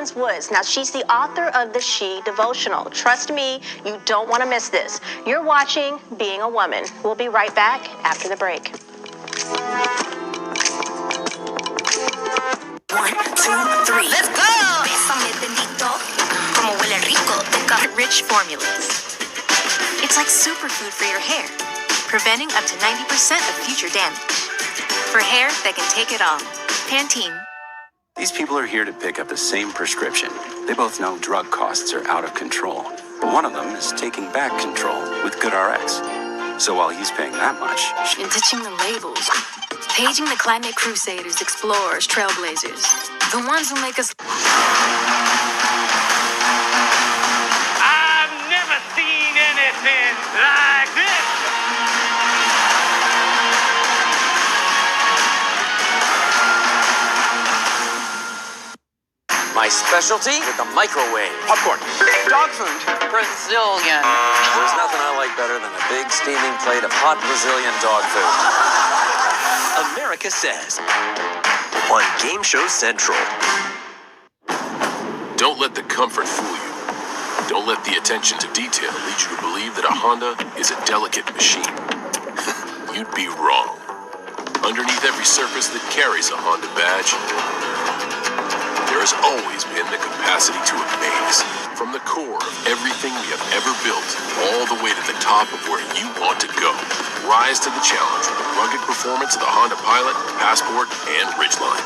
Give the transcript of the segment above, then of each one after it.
Collins Woods. Now, she's the author of the SHE Devotional. Trust me, you don't want to miss this. You're watching Being a Woman. We'll be right back after the break. 1, 2, 3. Let's go! Bésame, bendito. Como huele rico. Rich formulas. It's like superfood for your hair, preventing up to 90% of future damage. For hair that can take it all. Pantene. These people are here to pick up the same prescription. They both know drug costs are out of control, but one of them is taking back control with GoodRx. So while he's paying that much, And ditching the labels. Paging the climate crusaders, explorers, trailblazers. The ones who make us... I've never seen anything like this. My specialty with the microwave. Popcorn. Dog food. Brazilian. There's nothing I like better than a big steaming plate of hot Brazilian dog food. America Says on Game Show Central. Don't let the comfort fool you. Don't let the attention to detail lead you to believe that a Honda is a delicate machine. You'd be wrong. Underneath every surface that carries a Honda badge, there has always been the capacity to amaze. From the core of everything we have ever built, all the way to the top of where you want to go. Rise to the challenge with the rugged performance of the Honda Pilot, Passport, and Ridgeline.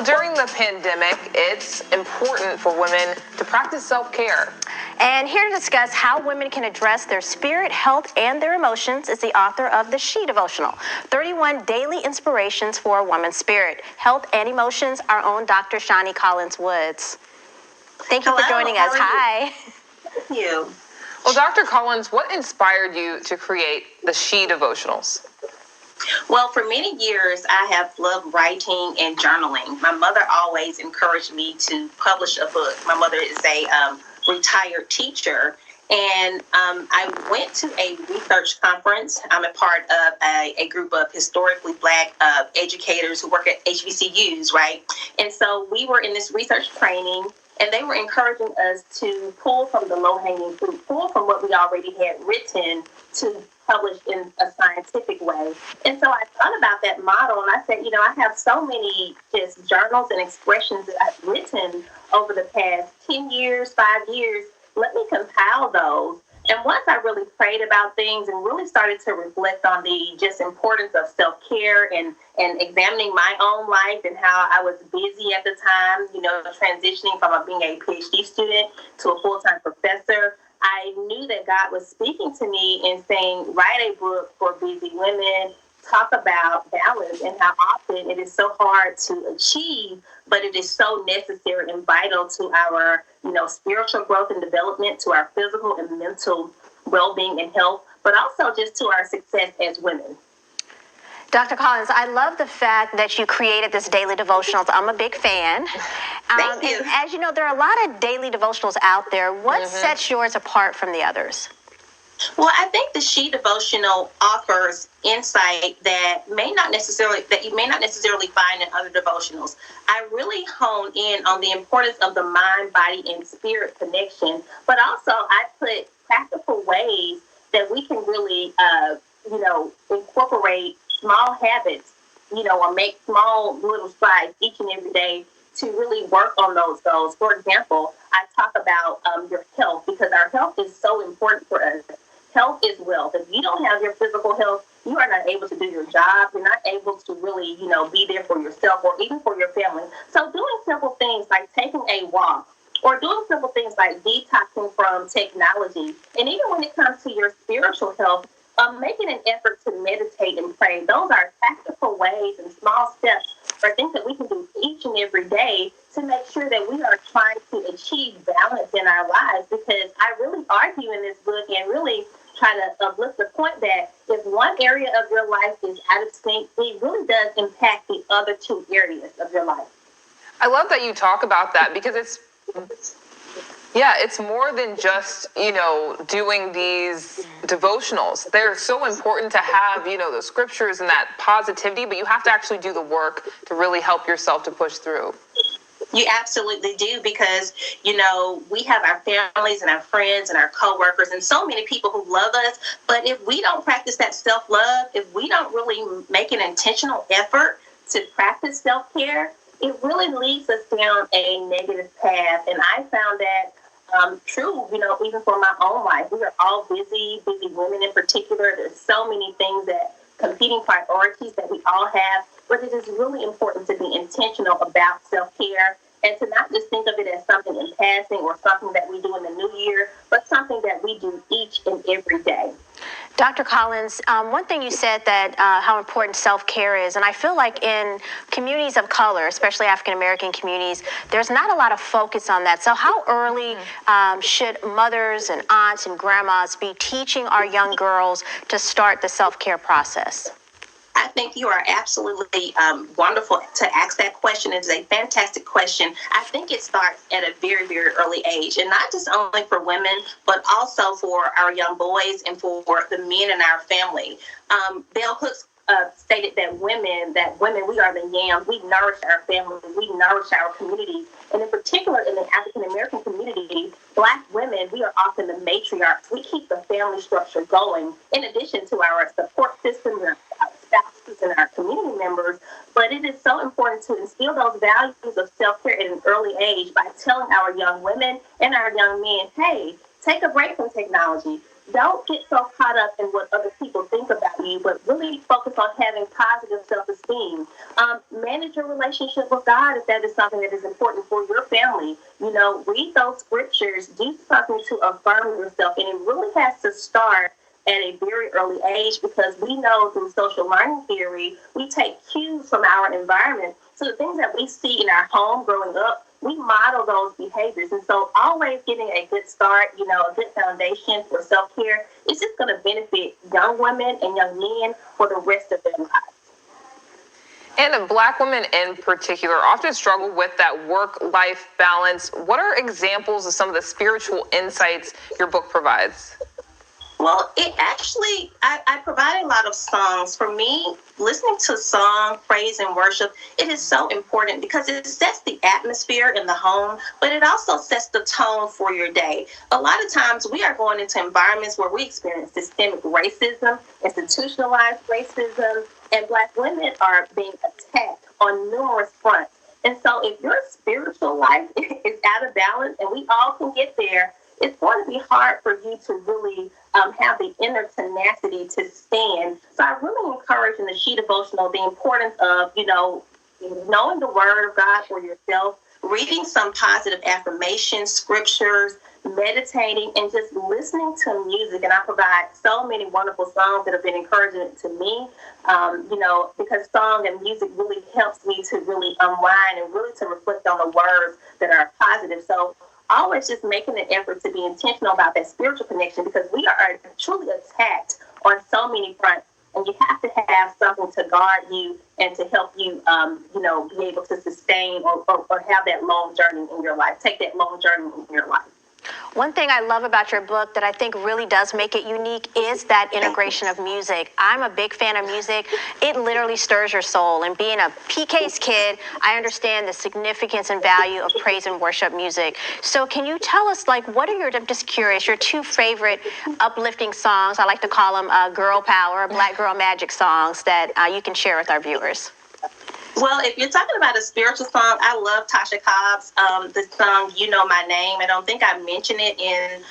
During the pandemic, it's important for women to practice self-care. And here to discuss how women can address their spirit, health, and their emotions is the author of the SHE Devotional, 31 Daily Inspirations for a Woman's Spirit, Health, and Emotions, our own Dr. Shani Collins Woods. Thank you for joining us. Hi. Thank you. Well, Dr. Collins, what inspired you to create the SHE Devotionals? Well, for many years, I have loved writing and journaling. My mother always encouraged me to publish a book. My mother is a retired teacher, and I went to a research conference. I'm a part of a group of historically Black educators who work at HBCUs, right? And so we were in this research training, and they were encouraging us to pull from the low-hanging fruit, pull from what we already had written to publish in a scientific way. And so I thought about that model, and I said, you know, I have so many just journals and expressions that I've written over the past 10 years, 5 years. Let me compile those. And once I really prayed about things and really started to reflect on the just importance of self-care and examining my own life and how I was busy at the time, you know, transitioning from being a PhD student to a full-time professor, I knew that God was speaking to me and saying, write a book for busy women, talk about balance and how often it is so hard to achieve, but it is so necessary and vital to our, you know, spiritual growth and development, to our physical and mental well-being and health, but also just to our success as women. Dr. Collins, I love the fact that you created this daily devotionals. I'm a big fan. Thank you. And as you know, there are a lot of daily devotionals out there. What sets yours apart from the others? Well, I think the SHE Devotional offers insight that you may not necessarily find in other devotionals. I really hone in on the importance of the mind, body, and spirit connection, but also I put practical ways that we can really, incorporate small habits, or make small little strides each and every day to really work on those goals. For example, I talk about your health, because our health is so important for us. Health is wealth. If you don't have your physical health, you are not able to do your job. You're not able to really, be there for yourself or even for your family. So doing simple things like taking a walk, or doing simple things like detoxing from technology. And even when it comes to your spiritual health, making an effort to meditate and pray. Those are tactical ways and small steps or things that we can do each and every day to make sure that we are trying to achieve balance in our lives. Because I really argue in this book and really try to uplift the point that if one area of your life is out of sync, it really does impact the other two areas of your life. I love that you talk about that because it's more than just, doing these devotionals. They're so important to have, the scriptures and that positivity, but you have to actually do the work to really help yourself to push through. You absolutely do, because, we have our families and our friends and our coworkers and so many people who love us. But if we don't practice that self-love, if we don't really make an intentional effort to practice self-care, it really leads us down a negative path. And I found that true, even for my own life. We are all busy women in particular. There's so many things competing priorities that we all have, but it is really important to be intentional about self-care and to not just think of it as something in passing or something that we do in the new year, but something that we do each and every day. Dr. Collins, one thing you said that how important self-care is, and I feel like in communities of color, especially African-American communities, there's not a lot of focus on that. So how early should mothers and aunts and grandmas be teaching our young girls to start the self-care process? I think you are absolutely wonderful to ask that question. It is a fantastic question. I think it starts at a very, very early age, and not just only for women, but also for our young boys and for the men in our family. Bell Hooks stated that women, we are the yams. We nourish our families. We nourish our communities. And in particular, in the African-American community, Black women, we are often the matriarchs. We keep the family structure going, in addition to our support systems and our spouses and our community members. But it is so important to instill those values of self-care at an early age by telling our young women and our young men, hey, take a break from technology. Don't get so caught up in what other people think about you, but really focus on having positive self-esteem. Manage your relationship with God if that is something that is important for your family. Read those scriptures, do something to affirm yourself, and it really has to start at a very early age, because we know through social learning theory, we take cues from our environment. So the things that we see in our home growing up, we model those behaviors. And so always getting a good start, a good foundation for self-care is just going to benefit young women and young men for the rest of their lives. And Black women in particular often struggle with that work-life balance. What are examples of some of the spiritual insights your book provides? Well, it actually, I provide a lot of songs. For me, listening to song, praise, and worship, it is so important because it sets the atmosphere in the home, but it also sets the tone for your day. A lot of times we are going into environments where we experience systemic racism, institutionalized racism, and Black women are being attacked on numerous fronts. And so if your spiritual life is out of balance, and we all can get there, it's going to be hard for you to really have the inner tenacity to stand. So I really encourage in the SHE Devotional the importance of, knowing the Word of God for yourself, reading some positive affirmations, scriptures, meditating, and just listening to music. And I provide so many wonderful songs that have been encouraging to me, because song and music really helps me to really unwind and really to reflect on the words that are positive. So always just making an effort to be intentional about that spiritual connection, because we are truly attacked on so many fronts, and you have to have something to guard you and to help you, be able to sustain or have that long journey in your life, take that long journey in your life. One thing I love about your book that I think really does make it unique is that integration of music. I'm a big fan of music. It literally stirs your soul. And being a PK's kid, I understand the significance and value of praise and worship music. So can you tell us, what are I'm just curious, your two favorite uplifting songs? I like to call them girl power, Black girl magic songs that you can share with our viewers. Well, if you're talking about a spiritual song, I love Tasha Cobb's the song "You Know My Name." I don't think I mentioned it in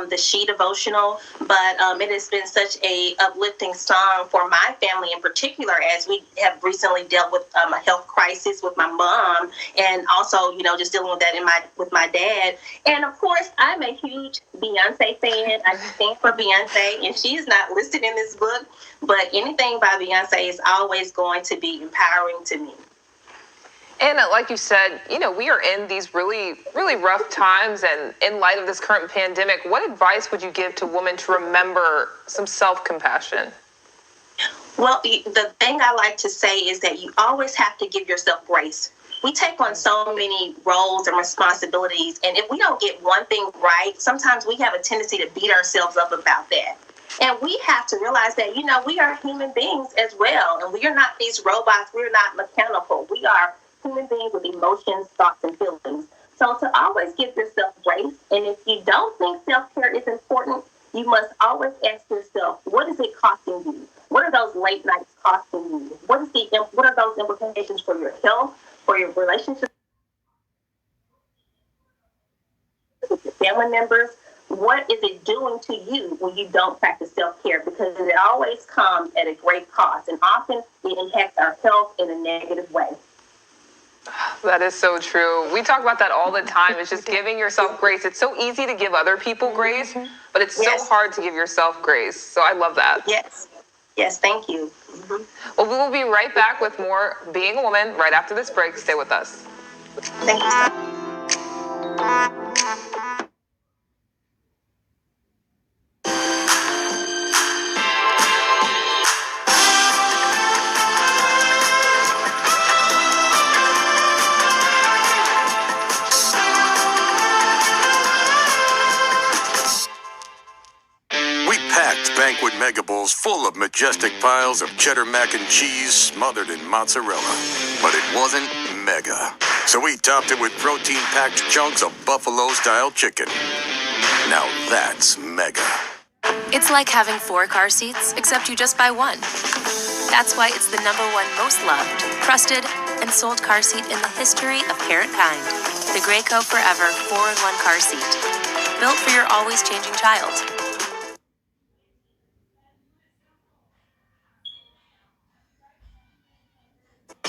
the SHE Devotional, but it has been such a uplifting song for my family in particular, as we have recently dealt with a health crisis with my mom, and also just dealing with that with my dad. And of course, I'm a huge Beyonce fan. I stand for Beyonce, and she is not listed in this book, but anything by Beyonce is always going to be empowering to me. And like you said, we are in these really, really rough times. And in light of this current pandemic, what advice would you give to women to remember some self-compassion? Well, the thing I like to say is that you always have to give yourself grace. We take on so many roles and responsibilities, and if we don't get one thing right, sometimes we have a tendency to beat ourselves up about that. And we have to realize that, we are human beings as well, and we are not these robots. We're not mechanical. We are human beings with emotions, thoughts, and feelings. So to always give yourself grace, and if you don't think self-care is important, you must always ask yourself, what is it costing you? What are those late nights costing you? What are those implications for your health, for your relationships with your family members? What is it doing to you when you don't practice self-care? Because it always comes at a great cost, and often it impacts our health in a negative way. That is so true. We talk about that all the time. It's just giving yourself grace. It's so easy to give other people grace, but it's so hard to give yourself grace. So I love that. Yes, thank you. Well, we will be right back with more Being a Woman right after this break. Stay with us. Thank you so much. We packed banquet mega bowls full of majestic piles of cheddar mac and cheese smothered in mozzarella. But it wasn't mega. So we topped it with protein-packed chunks of buffalo-style chicken. Now that's mega. It's like having 4 car seats, except you just buy one. That's why it's the #1 most loved, trusted, and sold car seat in the history of parent kind. The Graco Forever 4-in-1 car seat. Built for your always changing child.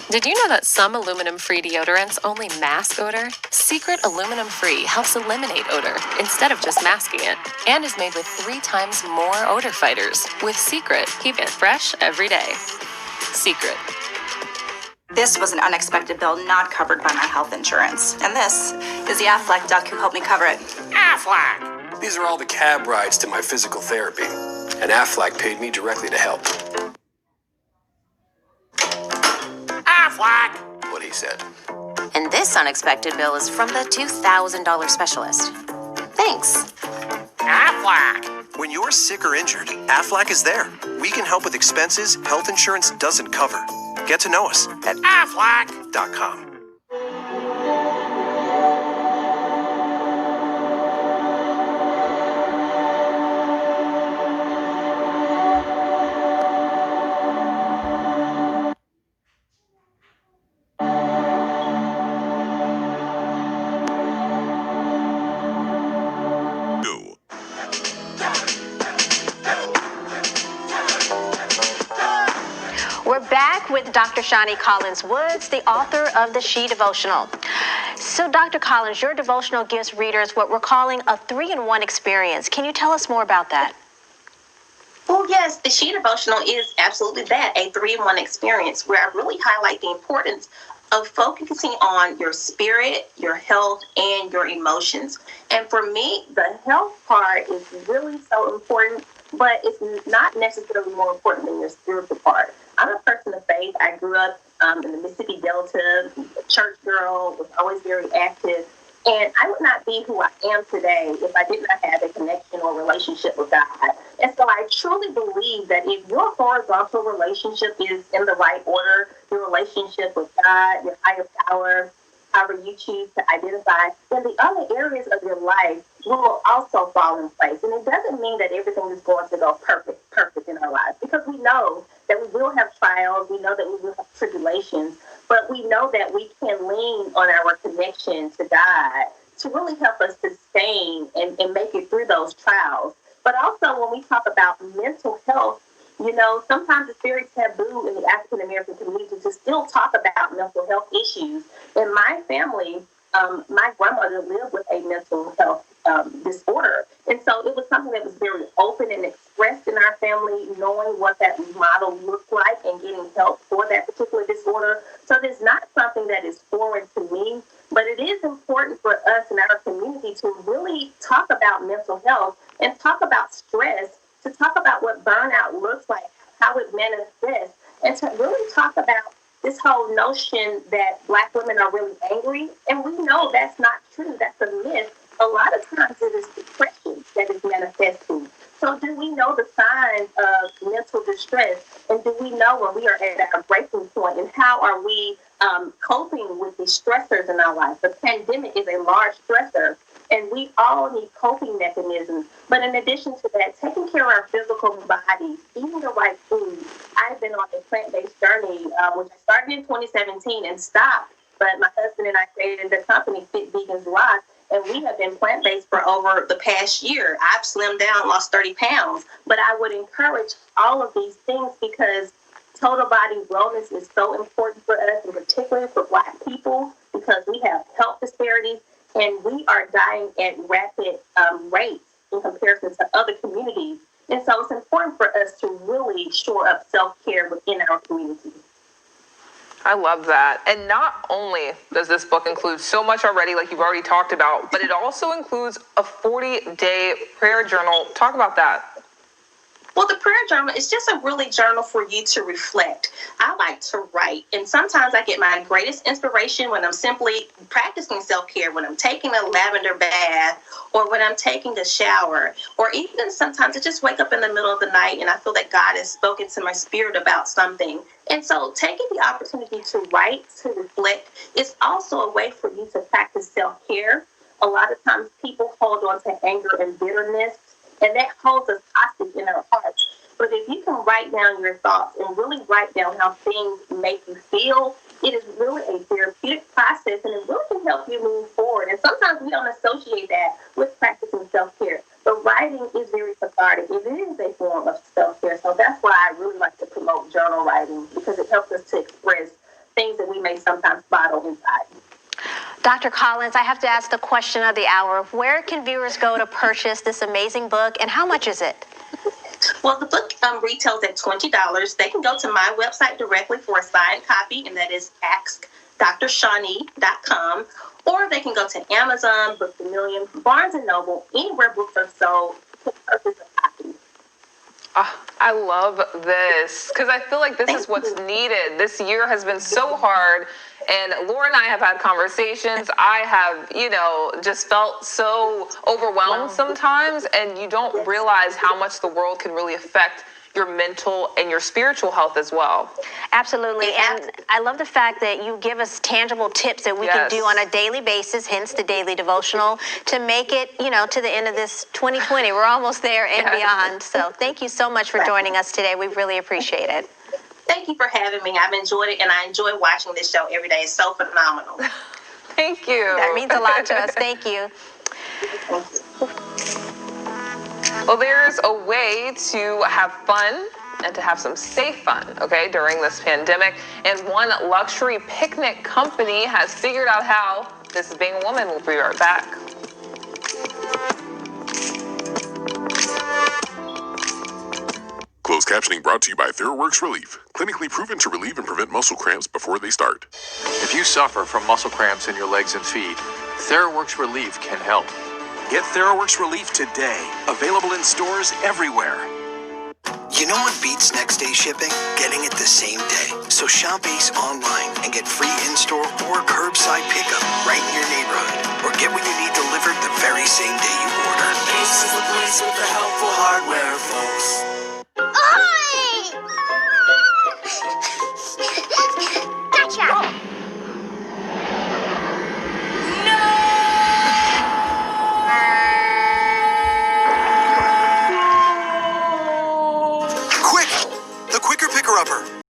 Did you know that some aluminum-free deodorants only mask odor? Secret Aluminum-Free helps eliminate odor instead of just masking it, and is made with 3 times more odor fighters. With Secret, keep it fresh every day. Secret. This was an unexpected bill not covered by my health insurance. And this is the Aflac duck who helped me cover it. Aflac! These are all the cab rides to my physical therapy, and Aflac paid me directly to help. Aflac! What he said. And this unexpected bill is from the $2,000 specialist. Thanks. Aflac! When you're sick or injured, Aflac is there. We can help with expenses health insurance doesn't cover. Get to know us at Aflac.com. We're back with Dr. Shani Collins Woods, the author of the SHE Devotional. So, Dr. Collins, your devotional gives readers what we're calling a 3-in-1 experience. Can you tell us more about that? Well, yes, the SHE Devotional is absolutely that, a 3-in-1 experience where I really highlight the importance of focusing on your spirit, your health, and your emotions. And for me, the health part is really so important, but it's not necessarily more important than your spiritual part. I'm a person of faith. I grew up in the Mississippi Delta, a church girl, was always very active. And I would not be who I am today if I did not have a connection or relationship with God. And so I truly believe that if your horizontal relationship is in the right order, your relationship with God, your higher power, however you choose to identify, then the other areas of your life will also fall in place. And it doesn't mean that everything is going to go perfect in our lives, because we know that we will have trials, we know that we will have tribulations, but we know that we can lean on our connection to God to really help us sustain and make it through those trials. But also when we talk about mental health, sometimes it's very taboo in the African American community to still talk about mental health issues. In my family, my grandmother lived with a mental health disorder. And so it was something that was very open and expressed in our family, knowing what that model looked like and getting help for that particular disorder. So it's not something that is foreign to me, but it is important for us in our community to really talk about mental health and talk about stress, to talk about what burnout looks like, how it manifests, and to really talk about this whole notion that Black women are really angry. And we know that's not true. That's a myth. A lot of times it is depression that is manifesting. So do we know the signs of mental distress? And do we know when we are at our breaking point? And how are we coping with these stressors in our life? The pandemic is a large stressor, and we all need coping mechanisms. But in addition to that, taking care of our physical bodies, eating the right food. I've been on a plant-based journey, which I started in 2017 and stopped. But my husband and I created the company Fit Vegans Rock, and we have been plant-based for over the past year. I've slimmed down, lost 30 pounds. But I would encourage all of these things because total body wellness is so important for us, and particularly for Black people, because we have health disparities, and we are dying at rapid rates in comparison to other communities. And so it's important for us to really shore up self-care within our community. I love that. And not only does this book include so much already, like you've already talked about, but it also includes a 40-day prayer journal. Talk about that. Well, the prayer journal is just a really journal for you to reflect. I like to write, and sometimes I get my greatest inspiration when I'm simply practicing self-care, when I'm taking a lavender bath, or when I'm taking a shower, or even sometimes I just wake up in the middle of the night and I feel that God has spoken to my spirit about something. And so taking the opportunity to write, to reflect, is also a way for you to practice self-care. A lot of times people hold on to anger and bitterness, and that holds us hostage in our hearts. But if you can write down your thoughts and really write down how things make you feel, it is really a therapeutic process, and it really can help you move forward. And sometimes we don't associate that with practicing self-care. But writing is very cathartic. It is a form of self-care. So that's why I really like to promote journal writing, because it helps us to express things that we may sometimes bottle inside. Dr. Collins, I have to ask the question of the hour. Where can viewers go to purchase this amazing book, and how much is it? Well, the book retails at $20. They can go to my website directly for a signed copy, and that is askdrshani.com. Or they can go to Amazon, Books A Million, Barnes & Noble, anywhere books are sold to purchase a copy. I love this because I feel like this is what's needed. This year has been so hard, and Laura and I have had conversations. I have, just felt so overwhelmed sometimes, and you don't realize how much the world can really affect your mental and your spiritual health as well. Absolutely. And I love the fact that you give us tangible tips that we can do on a daily basis, hence the daily devotional, to make it, to the end of this 2020. We're almost there and beyond. So thank you so much for joining us today. We really appreciate it. Thank you for having me. I've enjoyed it, and I enjoy watching this show every day. It's so phenomenal. Thank you. That means a lot to us. Thank you. Well, there's a way to have fun and to have some safe fun, during this pandemic. And one luxury picnic company has figured out how. This is Being a Woman. We'll be right back. Closed captioning brought to you by TheraWorks Relief. Clinically proven to relieve and prevent muscle cramps before they start. If you suffer from muscle cramps in your legs and feet, TheraWorks Relief can help. Get TheraWorks Relief today. Available in stores everywhere. You know what beats next day shipping? Getting it the same day. So shop Ace online and get free in-store or curbside pickup right in your neighborhood. Or get what you need delivered the very same day you order. Ace is the place with the helpful hardware, folks. Gotcha! Quick! The quicker picker-upper.